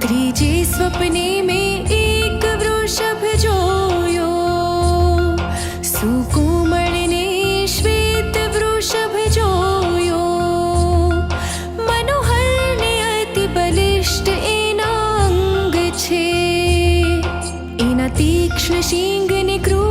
ત્રીજે સ્વપ્ને મેં એક વૃષભ જોયો, સુકોમળ ને શ્વેત વૃષભ જોયો, મનોહર ને અતિ બલિષ્ઠ એના અંગ છે, એના તીક્ષ્ણ શીંગ ને ક્રૂર